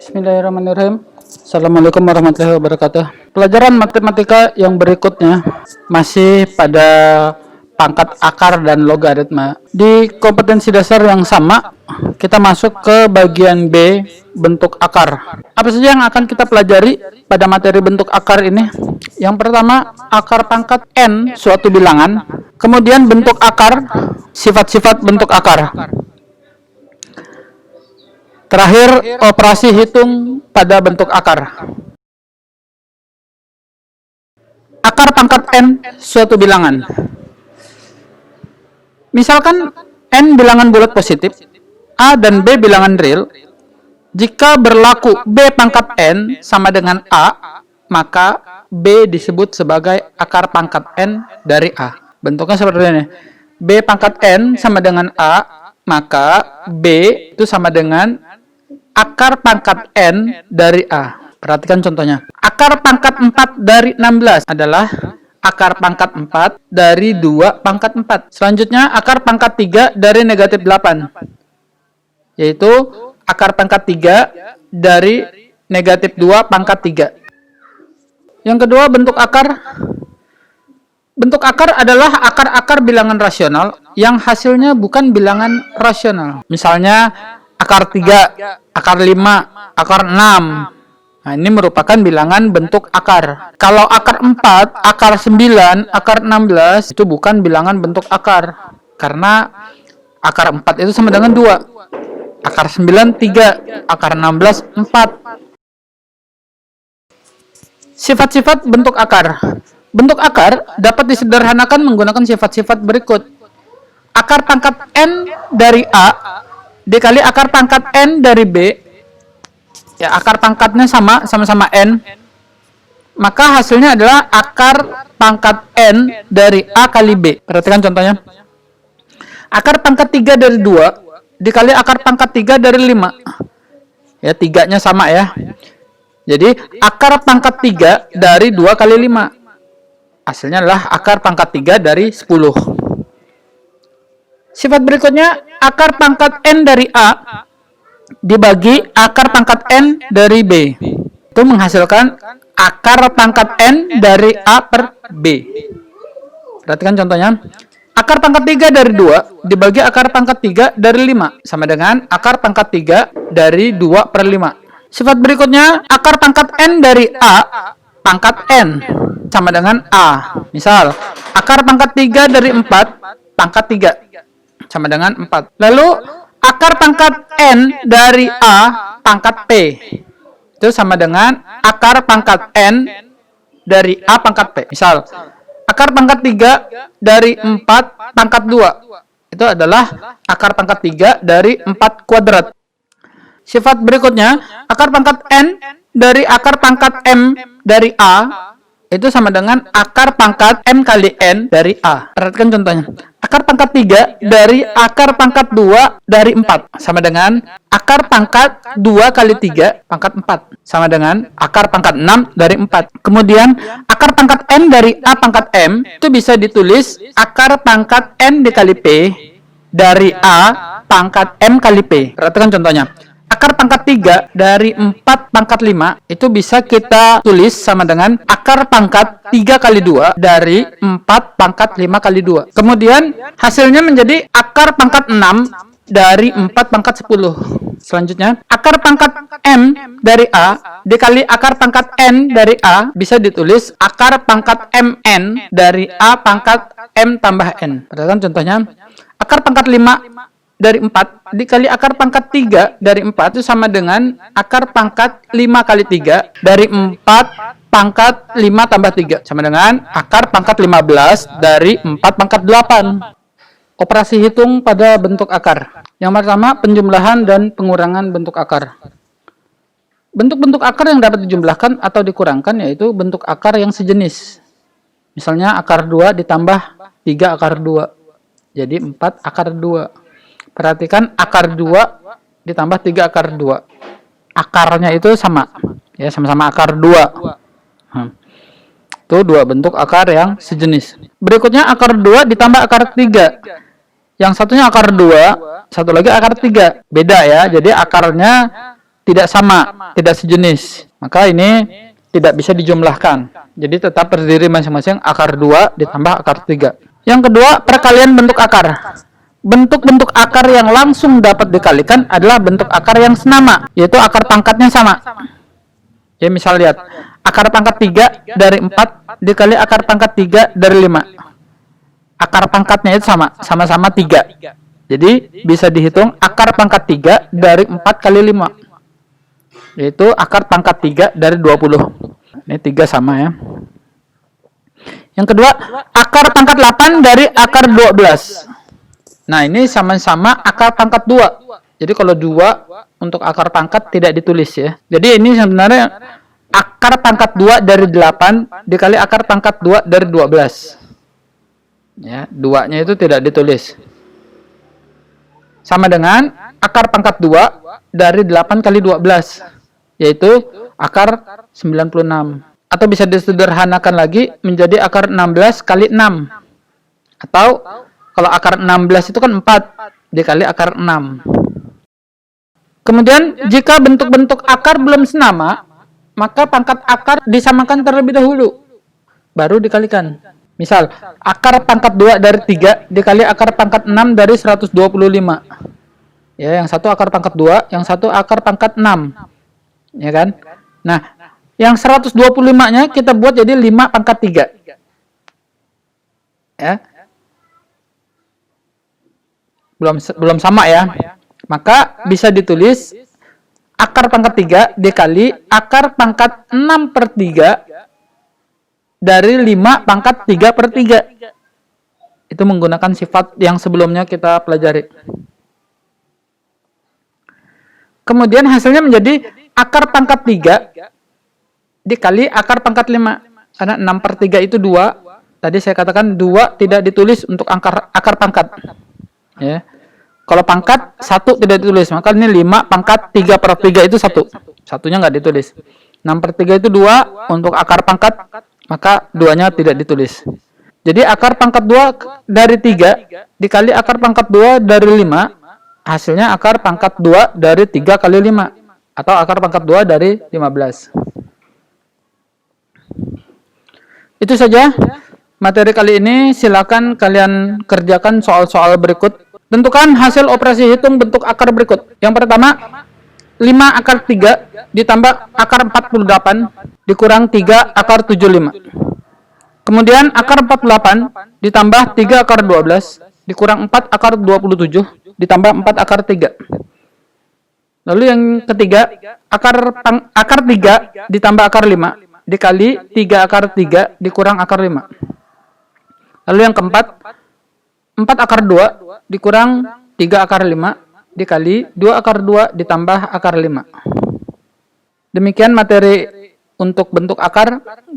Bismillahirrahmanirrahim. Assalamualaikum warahmatullahi wabarakatuh. Pelajaran matematika yang berikutnya masih pada pangkat akar dan logaritma. Di kompetensi dasar yang sama, kita masuk ke bagian B, bentuk akar. Apa saja yang akan kita pelajari pada materi bentuk akar ini? Yang pertama, akar pangkat n suatu bilangan. Kemudian bentuk akar, sifat-sifat bentuk akar. Terakhir, operasi hitung pada bentuk akar. Akar pangkat n suatu bilangan. Misalkan n bilangan bulat positif, a dan b bilangan real. Jika berlaku b pangkat n sama dengan a, maka b disebut sebagai akar pangkat n dari a. Bentuknya seperti ini. B pangkat n sama dengan a, maka b itu sama dengan akar pangkat n dari A. Perhatikan contohnya. Akar pangkat 4 dari 16 adalah akar pangkat 4 dari 2 pangkat 4. Selanjutnya, akar pangkat 3 dari negatif 8. Yaitu akar pangkat 3 dari negatif 2 pangkat 3. Yang kedua, bentuk akar. Bentuk akar adalah akar-akar bilangan rasional yang hasilnya bukan bilangan rasional. Misalnya, akar 3, akar 5, akar 6. Nah, ini merupakan bilangan bentuk akar. Kalau akar 4, akar 9, akar 16, itu bukan bilangan bentuk akar. Karena akar 4 itu sama dengan 2. Akar 9, 3. Akar 16, 4. Sifat-sifat bentuk akar. Bentuk akar dapat disederhanakan menggunakan sifat-sifat berikut. Akar pangkat n dari A dikali akar pangkat n dari b, ya akar pangkatnya sama-sama n, maka hasilnya adalah akar pangkat n dari a kali b. Perhatikan contohnya. Akar pangkat 3 dari 2 dikali akar pangkat 3 dari 5. Ya, tiganya sama ya. Jadi akar pangkat 3 dari 2 kali 5. Hasilnya adalah akar pangkat 3 dari 10. Sifat berikutnya, akar pangkat n dari A dibagi akar pangkat n dari B. Itu menghasilkan akar pangkat n dari A per B. Perhatikan contohnya. Akar pangkat 3 dari 2 dibagi akar pangkat 3 dari 5. Sama dengan akar pangkat 3 dari 2 per 5. Sifat berikutnya, akar pangkat n dari A pangkat n sama dengan A. Misal, akar pangkat 3 dari 4 pangkat 3. Sama dengan 4. Lalu, akar pangkat n dari A pangkat P. Itu sama dengan akar pangkat n dari A pangkat P. Misal, akar pangkat 3 dari 4 pangkat 2. Itu adalah akar pangkat 3 dari 4 kuadrat. Sifat berikutnya, akar pangkat n dari akar pangkat m dari A itu sama dengan akar pangkat m kali n dari A. Perhatikan contohnya. Akar pangkat 3 dari akar pangkat 2 dari 4. Sama dengan akar pangkat 2 kali 3 pangkat 4. Sama dengan akar pangkat 6 dari 4. Kemudian, akar pangkat n dari A pangkat m itu bisa ditulis akar pangkat n dikali P dari A pangkat m kali P. Perhatikan contohnya. Akar pangkat 3 dari 4 pangkat 5 itu bisa kita tulis sama dengan akar pangkat 3 kali 2 dari 4 pangkat 5 kali 2. Kemudian hasilnya menjadi akar pangkat 6 dari 4 pangkat 10. Selanjutnya, akar pangkat m dari A dikali akar pangkat n dari A bisa ditulis akar pangkat mn dari A pangkat m tambah n. Perhatikan contohnya. Akar pangkat 5 dari 4 dikali akar pangkat 3 dari 4 itu sama dengan akar pangkat 5 kali 3 dari 4 pangkat 5 tambah 3. Sama dengan akar pangkat 15 dari 4 pangkat 8. Operasi hitung pada bentuk akar. Yang pertama, penjumlahan dan pengurangan bentuk akar. Bentuk-bentuk akar yang dapat dijumlahkan atau dikurangkan yaitu bentuk akar yang sejenis. Misalnya akar 2 ditambah 3 akar 2. Jadi 4 akar 2. Perhatikan akar 2 ditambah 3 akar 2. Akarnya itu sama. Ya, sama-sama akar 2. Itu dua bentuk akar yang sejenis. Berikutnya akar 2 ditambah akar 3. Yang satunya akar 2, satu lagi akar 3. Beda ya. Jadi akarnya tidak sama, tidak sejenis. Maka ini tidak bisa dijumlahkan. Jadi tetap terdiri masing-masing akar 2 ditambah akar 3. Yang kedua, perkalian bentuk akar. Bentuk-bentuk akar yang langsung dapat dikalikan adalah bentuk akar yang senama, yaitu akar pangkatnya sama. Ya, misal lihat, akar pangkat 3 dari 4 dikali akar pangkat 3 dari 5. Akar pangkatnya itu sama-sama 3. Jadi bisa dihitung akar pangkat 3 dari 4 kali 5. Yaitu akar pangkat 3 dari 20. Ini 3 sama ya. Yang kedua, akar pangkat 8 dari akar 12. Nah, ini sama-sama akar pangkat 2. Jadi kalau 2 untuk akar pangkat tidak ditulis ya. Jadi ini sebenarnya akar pangkat 2 dari 8 dikali akar pangkat 2 dari 12. Ya, 2-nya itu tidak ditulis. Sama dengan akar pangkat 2 dari 8 kali 12, yaitu akar 96. Atau bisa disederhanakan lagi menjadi akar 16 kali 6. Atau kalau akar 16 itu kan 4 dikali akar 6. Kemudian jika bentuk-bentuk akar belum senama, maka pangkat akar disamakan terlebih dahulu, baru dikalikan. Misal, akar pangkat 2 dari 3 dikali akar pangkat 6 dari 125. Ya, yang satu akar pangkat 2, yang satu akar pangkat 6. Ya kan? Nah, yang 125-nya kita buat jadi 5 pangkat 3. Ya. Belum sama ya. Maka bisa ditulis akar pangkat 3 dikali akar pangkat 6/3 dari 5 pangkat 3/3. Itu menggunakan sifat yang sebelumnya kita pelajari. Kemudian hasilnya menjadi akar pangkat 3 dikali akar pangkat 5. Karena 6/3 itu 2. Tadi saya katakan 2 tidak ditulis untuk akar pangkat. Ya. Kalau pangkat 1 tidak ditulis, maka ini 5 pangkat 3/3 itu 1. Satunya nggak ditulis. 6/3 itu 2 untuk akar pangkat, maka 2-nya tidak ditulis. Jadi akar pangkat 2 dari 3 dikali akar pangkat 2 dari 5, hasilnya akar pangkat 2 dari 3 kali 5. Atau akar pangkat 2 dari 15. Itu saja materi kali ini. Silakan kalian kerjakan soal-soal berikut. Tentukan hasil operasi hitung bentuk akar berikut. Yang pertama, 5 akar 3 ditambah akar 48 dikurang 3 akar 75. Kemudian akar 48 ditambah 3 akar 12 dikurang 4 akar 27 ditambah 4 akar 3. Lalu yang ketiga, akar 3 ditambah akar 5 dikali 3 akar 3 dikurang akar 5. Lalu yang keempat, 4 akar 2 dikurang 3 akar 5 dikali 2 akar 2 ditambah akar 5. Demikian materi untuk bentuk akar.